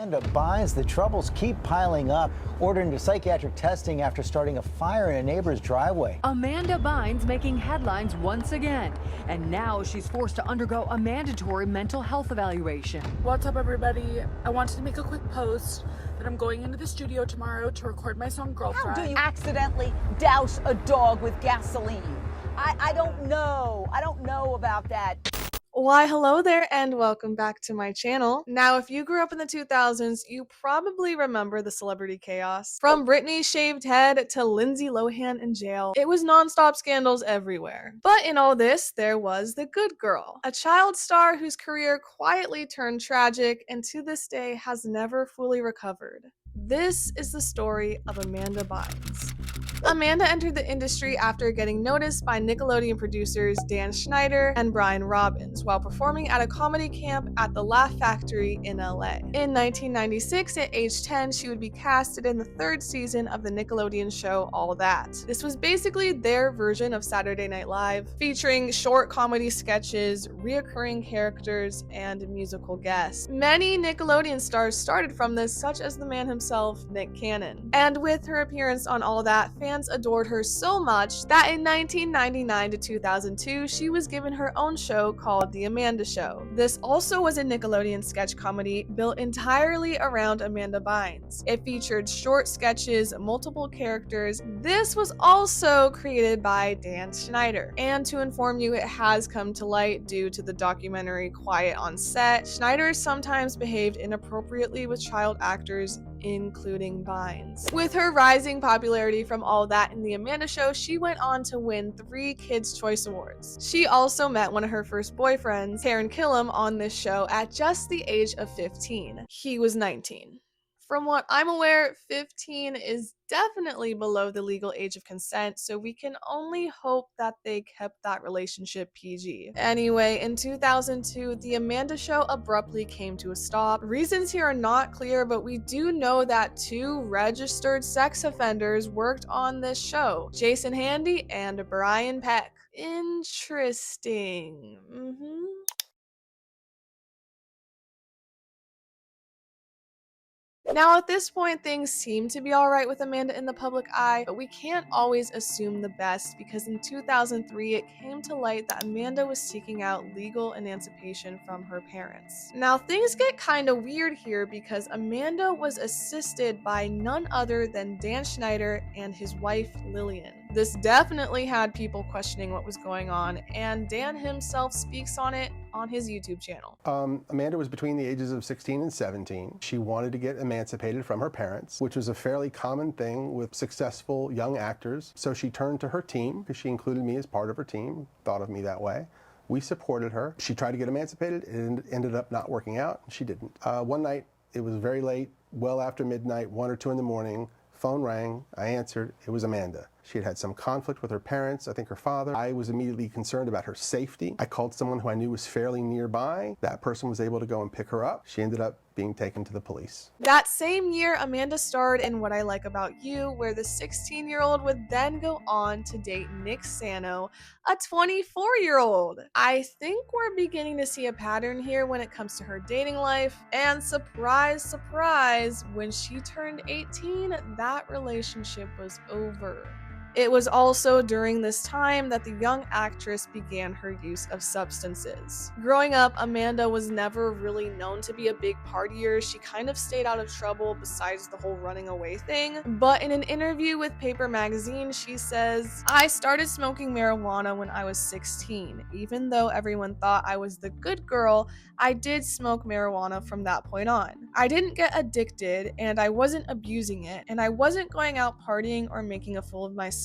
Amanda Bynes, the troubles keep piling up, ordered into psychiatric testing after starting a fire in a neighbor's driveway. Amanda Bynes making headlines once again, and now she's forced to undergo a mandatory mental health evaluation. What's up, everybody? I wanted to make a quick post that I'm going into the studio tomorrow to record my song Girlfriend. How do you accidentally douse a dog with gasoline? I don't know. I don't know about that. Why, hello there and welcome back to my channel. Now, if you grew up in the 2000s, you probably remember the celebrity chaos. From Britney's shaved head to Lindsay Lohan in jail, it was nonstop scandals everywhere. But in all this, there was the good girl, a child star whose career quietly turned tragic and to this day has never fully recovered. This is the story of Amanda Bynes. Amanda entered the industry after getting noticed by Nickelodeon producers Dan Schneider and Brian Robbins while performing at a comedy camp at the Laugh Factory in LA. In 1996, at age 10, she would be casted in the third season of the Nickelodeon show All That. This was basically their version of Saturday Night Live, featuring short comedy sketches, reoccurring characters, and musical guests. Many Nickelodeon stars started from this, such as the man himself, Nick Cannon. And with her appearance on All That, fans adored her so much that in 1999 to 2002, she was given her own show called The Amanda Show. This also was a Nickelodeon sketch comedy built entirely around Amanda Bynes. It featured short sketches, multiple characters. This was also created by Dan Schneider. And to inform you, it has come to light due to the documentary Quiet on Set. Schneider sometimes behaved inappropriately with child actors, including Bynes. With her rising popularity from All That in The Amanda Show, she went on to win 3 Kids' Choice Awards. She also met one of her first boyfriends, Taran Killam, on this show at just the age of 15. He was 19. From what I'm aware, 15 is definitely below the legal age of consent, so we can only hope that they kept that relationship PG. Anyway, in 2002, The Amanda Show abruptly came to a stop. Reasons here are not clear, but we do know that 2 registered sex offenders worked on this show, Jason Handy and Brian Peck. Interesting. Now, at this point, things seem to be alright with Amanda in the public eye, but we can't always assume the best because in 2003, it came to light that Amanda was seeking out legal emancipation from her parents. Now, things get kinda weird here because Amanda was assisted by none other than Dan Schneider and his wife, Lillian. This definitely had people questioning what was going on, and Dan himself speaks on it on his YouTube channel. Amanda was between the ages of 16 and 17. She wanted to get emancipated from her parents, which was a fairly common thing with successful young actors. So she turned to her team, because she included me as part of her team, thought of me that way. We supported her. She tried to get emancipated. It ended up not working out. She didn't. One night, it was very late, well after midnight, 1 or 2 in the morning. Phone rang. I answered. It was Amanda. She had had some conflict with her parents, I think her father. I was immediately concerned about her safety. I called someone who I knew was fairly nearby. That person was able to go and pick her up. She ended up being taken to the police. That same year, Amanda starred in What I Like About You, where the 16-year-old would then go on to date Nick Sano, a 24-year-old. I think we're beginning to see a pattern here when it comes to her dating life, and surprise, surprise, when she turned 18, that relationship was over. It was also during this time that the young actress began her use of substances. Growing up, Amanda was never really known to be a big partier. She kind of stayed out of trouble besides the whole running away thing. But in an interview with Paper Magazine, she says, "I started smoking marijuana when I was 16. Even though everyone thought I was the good girl, I did smoke marijuana from that point on. I didn't get addicted, and I wasn't abusing it, and I wasn't going out partying or making a fool of myself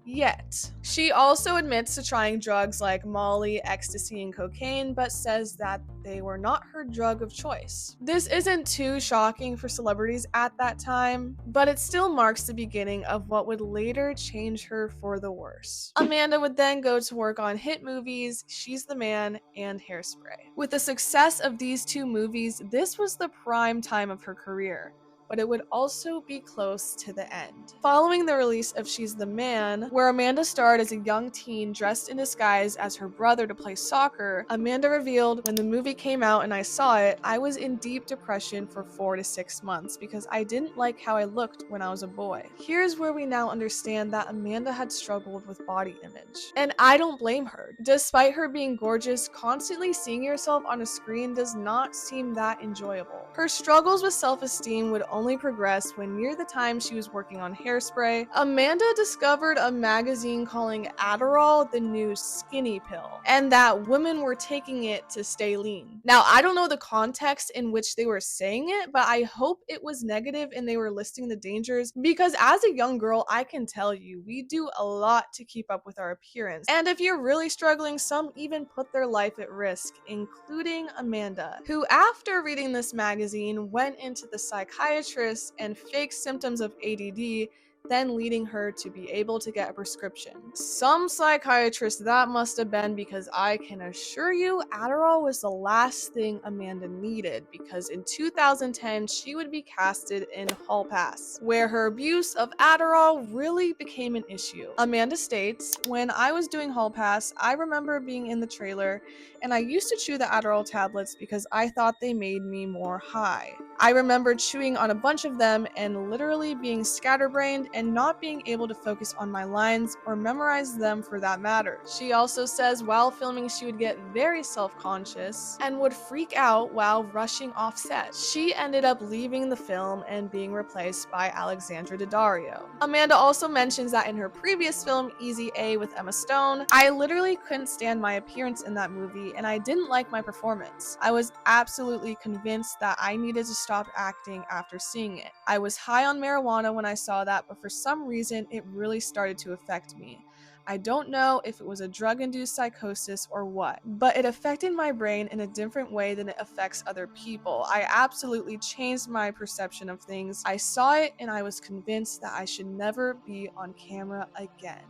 yet." She also admits to trying drugs like Molly, ecstasy, and cocaine, but says that they were not her drug of choice. This isn't too shocking for celebrities at that time, but it still marks the beginning of what would later change her for the worse. Amanda would then go to work on hit movies She's the Man and Hairspray. With the success of these 2 movies, this was the prime time of her career. but it would also be close to the end. Following the release of She's the Man, where Amanda starred as a young teen dressed in disguise as her brother to play soccer, Amanda revealed, when the movie came out and I saw it, I was in deep depression for 4 to 6 months because I didn't like how I looked when I was a boy. Here's where we now understand that Amanda had struggled with body image. And I don't blame her. Despite her being gorgeous, constantly seeing yourself on a screen does not seem that enjoyable. Her struggles with self-esteem would only progress when, near the time she was working on Hairspray, Amanda discovered a magazine calling Adderall the new skinny pill, and that women were taking it to stay lean. Now, I don't know the context in which they were saying it, but I hope it was negative and they were listing the dangers, because as a young girl, I can tell you, we do a lot to keep up with our appearance. And if you're really struggling, some even put their life at risk, including Amanda, who after reading this magazine went into the psychiatrist and faked symptoms of ADD, then leading her to be able to get a prescription. Some psychiatrist that must have been, because I can assure you Adderall was the last thing Amanda needed, because in 2010 she would be casted in Hall Pass, where her abuse of Adderall really became an issue. Amanda states, when I was doing Hall Pass, I remember being in the trailer and I used to chew the Adderall tablets because I thought they made me more high. I remember chewing on a bunch of them and literally being scatterbrained and not being able to focus on my lines or memorize them for that matter. She also says while filming she would get very self-conscious and would freak out while rushing off set. She ended up leaving the film and being replaced by Alexandra Daddario. Amanda also mentions that in her previous film, Easy A with Emma Stone, I literally couldn't stand my appearance in that movie and I didn't like my performance. I was absolutely convinced that I needed to stop acting after seeing it. I was high on marijuana when I saw that, but for some reason it really started to affect me. I don't know if it was a drug-induced psychosis or what, but it affected my brain in a different way than it affects other people. I absolutely changed my perception of things. I saw it and I was convinced that I should never be on camera again.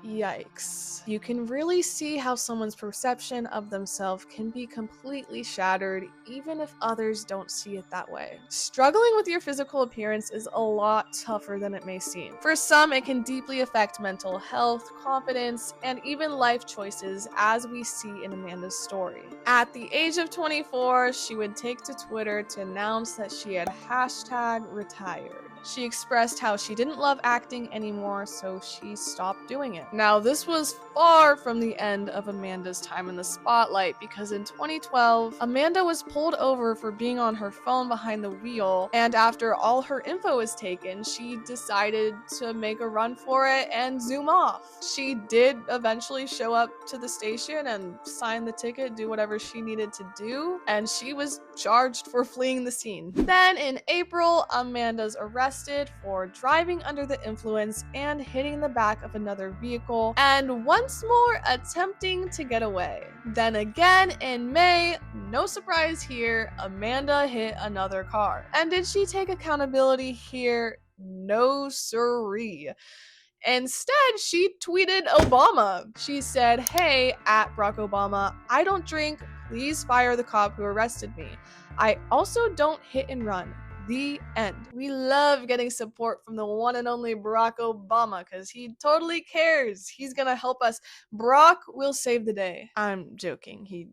Yikes. You can really see how someone's perception of themselves can be completely shattered, even if others don't see it that way. Struggling with your physical appearance is a lot tougher than it may seem. For some, it can deeply affect mental health, confidence, and even life choices, as we see in Amanda's story. At the age of 24, she would take to Twitter to announce that she had #retired. She expressed how she didn't love acting anymore, so she stopped doing it. Now, this was far from the end of Amanda's time in the spotlight, because in 2012, Amanda was pulled over for being on her phone behind the wheel, and after all her info was taken, she decided to make a run for it and zoom off. She did eventually show up to the station and sign the ticket, do whatever she needed to do, and she was charged for fleeing the scene. Then in April, Amanda's arrested for driving under the influence and hitting the back of another vehicle, and once more attempting to get away. Then again in May, no surprise here, Amanda hit another car. And did she take accountability here? No siree. Instead, she tweeted Obama. She said, "Hey, at Barack Obama, I don't drink. Please fire the cop who arrested me. I also don't hit and run." The end. We love getting support from the one and only Barack Obama because he totally cares. He's gonna help us. Barack will save the day. I'm joking. He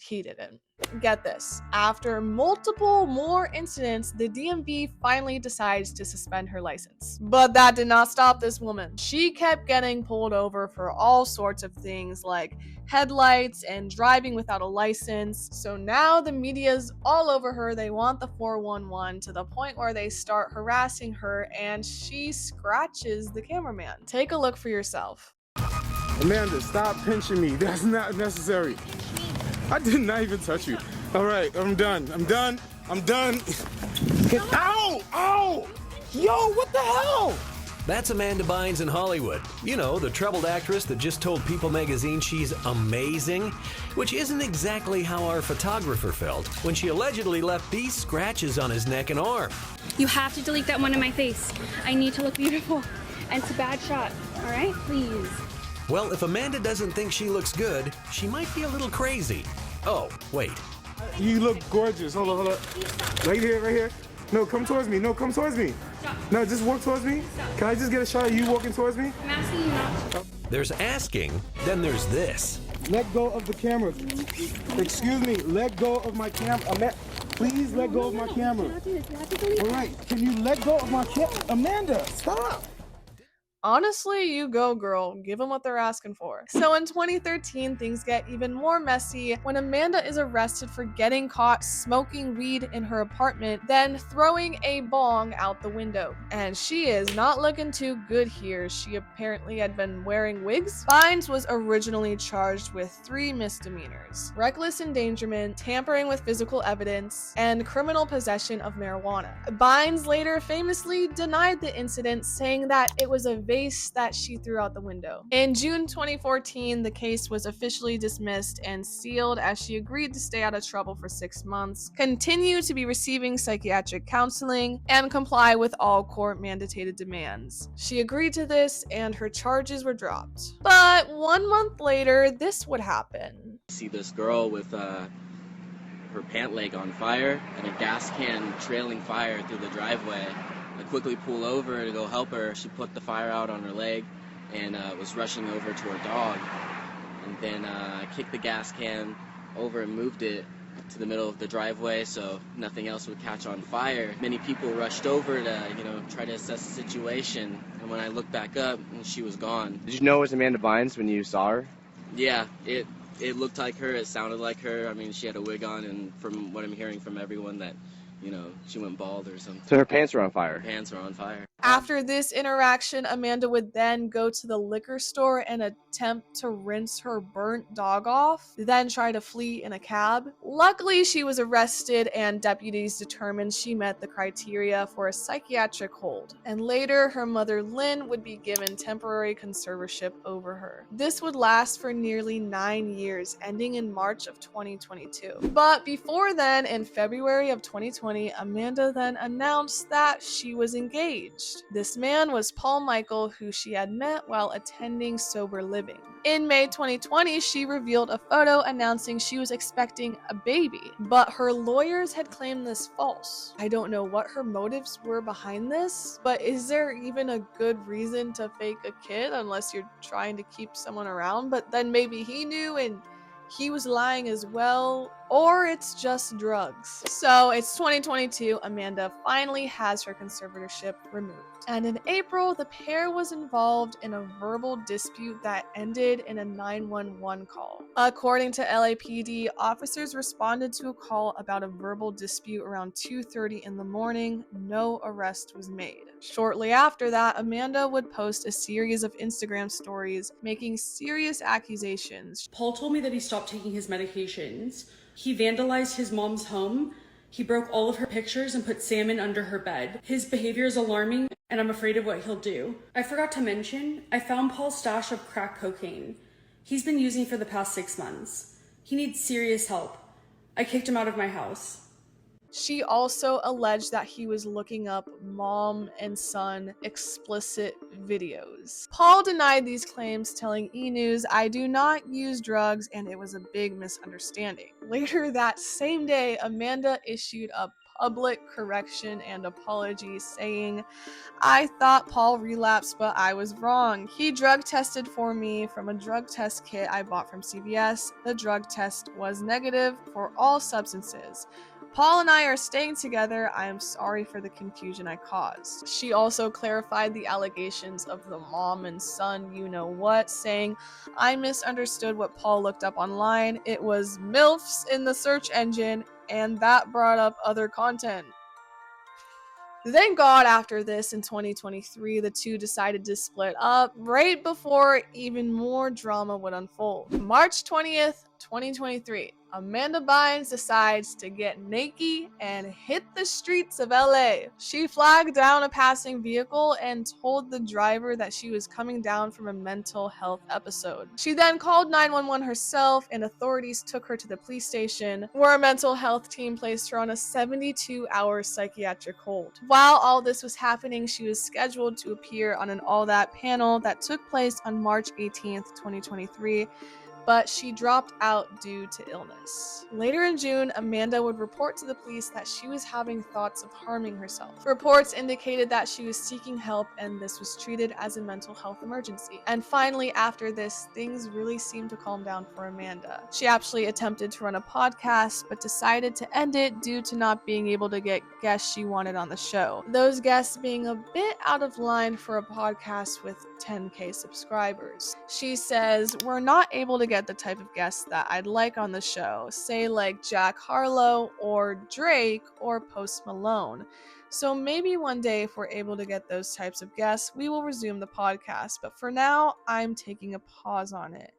didn't. Get this. After multiple more incidents, the DMV finally decides to suspend her license. But that did not stop this woman. She kept getting pulled over for all sorts of things like headlights and driving without a license. So now the media's all over her. They want the 411 to the point where they start harassing her and she scratches the cameraman. Take a look for yourself. Amanda, stop pinching me. That's not necessary. I did not even touch you. All right, I'm done. Ow! Ow! Yo, what the hell? That's Amanda Bynes in Hollywood. You know, the troubled actress that just told People magazine she's amazing, which isn't exactly how our photographer felt when she allegedly left these scratches on his neck and arm. You have to delete that one in my face. I need to look beautiful. And it's a bad shot, all right? Please. Well, if Amanda doesn't think she looks good, she might be a little crazy. Oh, wait. You look gorgeous. Hold on. Right here. No, come towards me. No, come towards me. Stop. No, just walk towards me. Stop. Can I just get a shot of you walking towards me? I'm asking you not to. There's asking, then there's this. Let go of the camera. Excuse me. Let go of my camera. Please let go of my camera. All right. Can you let go of my camera? Amanda, stop. Honestly, you go, girl. Give them what they're asking for. So in 2013, things get even more messy when Amanda is arrested for getting caught smoking weed in her apartment, then throwing a bong out the window. And she is not looking too good here. She apparently had been wearing wigs. Bynes was originally charged with 3 misdemeanors: reckless endangerment, tampering with physical evidence, and criminal possession of marijuana. Bynes later famously denied the incident, saying that it was a vase that she threw out the window. In June 2014, the case was officially dismissed and sealed as she agreed to stay out of trouble for 6 months, continue to be receiving psychiatric counseling, and comply with all court-mandated demands. She agreed to this and her charges were dropped. But 1 month later, this would happen. See this girl with her pant leg on fire and a gas can trailing fire through the driveway. I quickly pull over to go help her. She put the fire out on her leg and was rushing over to her dog. And then I kicked the gas can over and moved it to the middle of the driveway so nothing else would catch on fire. Many people rushed over to, try to assess the situation. And when I looked back up, she was gone. Did you know it was Amanda Bynes when you saw her? Yeah, it looked like her. It sounded like her. I mean, she had a wig on, and from what I'm hearing from everyone that, she went bald or something. So her pants were on fire? Her pants were on fire. After this interaction, Amanda would then go to the liquor store and attempt to rinse her burnt dog off, then try to flee in a cab. Luckily, she was arrested and deputies determined she met the criteria for a psychiatric hold. And later, her mother Lynn would be given temporary conservatorship over her. This would last for nearly 9 years, ending in March of 2022. But before then, in February of 2020, Amanda then announced that she was engaged. This man was Paul Michael, who she had met while attending sober living. In May 2020, she revealed a photo announcing she was expecting a baby, but her lawyers had claimed this false. I don't know what her motives were behind this, but is there even a good reason to fake a kid unless you're trying to keep someone around? But then maybe he knew and he was lying as well, or it's just drugs. So it's 2022, Amanda finally has her conservatorship removed. And in April, the pair was involved in a verbal dispute that ended in a 911 call. According to LAPD, officers responded to a call about a verbal dispute around 2:30 in the morning. No arrest was made. Shortly after that, Amanda would post a series of Instagram stories making serious accusations. Paul told me that he stopped taking his medications. He vandalized his mom's home. He broke all of her pictures and put salmon under her bed. His behavior is alarming, and I'm afraid of what he'll do. I forgot to mention, I found Paul's stash of crack cocaine. He's been using for the past 6 months. He needs serious help. I kicked him out of my house. She also alleged that he was looking up mom and son explicit videos. Paul denied these claims, telling E! News, "I do not use drugs and it was a big misunderstanding." Later that same day, Amanda issued a public correction and apology, saying, "I thought Paul relapsed, but I was wrong. He drug tested for me from a drug test kit I bought from CVS. The drug test was negative for all substances. Paul and I are staying together. I am sorry for the confusion I caused." She also clarified the allegations of the mom and son you-know-what, saying, "I misunderstood what Paul looked up online. It was MILFs in the search engine, and that brought up other content." Thank God after this in 2023, the two decided to split up right before even more drama would unfold. March 20th, 2023, Amanda Bynes decides to get naked and hit the streets of LA. She flagged down a passing vehicle and told the driver that she was coming down from a mental health episode. She then called 911 herself and authorities took her to the police station, where a mental health team placed her on a 72-hour psychiatric hold. While all this was happening, she was scheduled to appear on an All That panel that took place on March 18th, 2023. but she dropped out due to illness. Later in June, Amanda would report to the police that she was having thoughts of harming herself. Reports indicated that she was seeking help and this was treated as a mental health emergency. And finally, after this, things really seemed to calm down for Amanda. She actually attempted to run a podcast, but decided to end it due to not being able to get guests she wanted on the show. Those guests being a bit out of line for a podcast with 10K subscribers. She says, "We're not able to get the type of guests that I'd like on the show, say like Jack Harlow or Drake or Post Malone. So maybe one day if we're able to get those types of guests, we will resume the podcast, but for now, I'm taking a pause on it."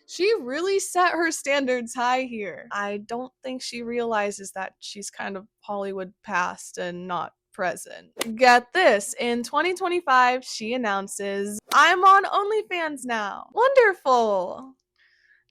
She really set her standards high here. I don't think she realizes that she's kind of Hollywood past and not present. Get this, in 2025, she announces, "I'm on OnlyFans now." Wonderful!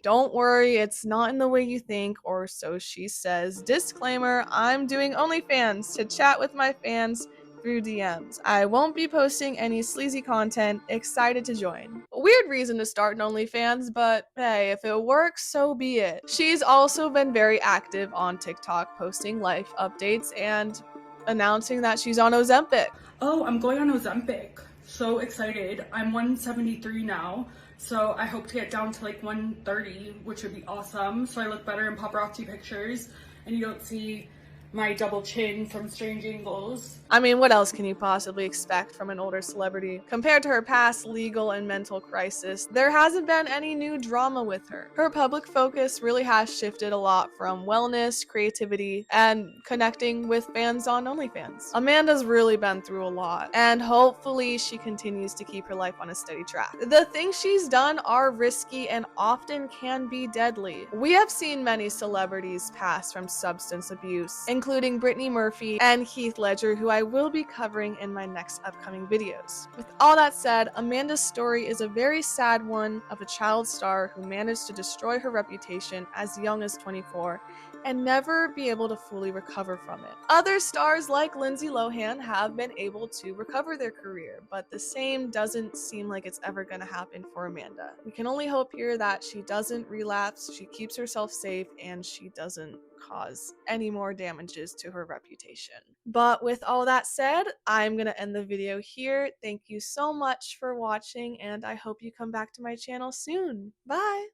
Don't worry, it's not in the way you think, or so she says. Disclaimer, I'm doing OnlyFans to chat with my fans through DMs. I won't be posting any sleazy content. Excited to join. A weird reason to start an OnlyFans, but hey, if it works, so be it. She's also been very active on TikTok, posting life updates and announcing that she's on Ozempic. Oh, I'm going on Ozempic. So excited. I'm 173 now. So I hope to get down to like 130, which would be awesome. So I look better in paparazzi pictures and you don't see my double chin from strange angles. I mean, what else can you possibly expect from an older celebrity? Compared to her past legal and mental crisis, there hasn't been any new drama with her. Her public focus really has shifted a lot from wellness, creativity, and connecting with fans on OnlyFans. Amanda's really been through a lot, and hopefully she continues to keep her life on a steady track. The things she's done are risky and often can be deadly. We have seen many celebrities pass from substance abuse, including Brittany Murphy and Heath Ledger, who I will be covering in my next upcoming videos. With all that said, Amanda's story is a very sad one of a child star who managed to destroy her reputation as young as 24 and never be able to fully recover from it. Other stars like Lindsay Lohan have been able to recover their career, but the same doesn't seem like it's ever going to happen for Amanda. We can only hope here that she doesn't relapse, she keeps herself safe, and she doesn't cause any more damages to her reputation. But with all that said, I'm going to end the video here. Thank you so much for watching, and I hope you come back to my channel soon. Bye!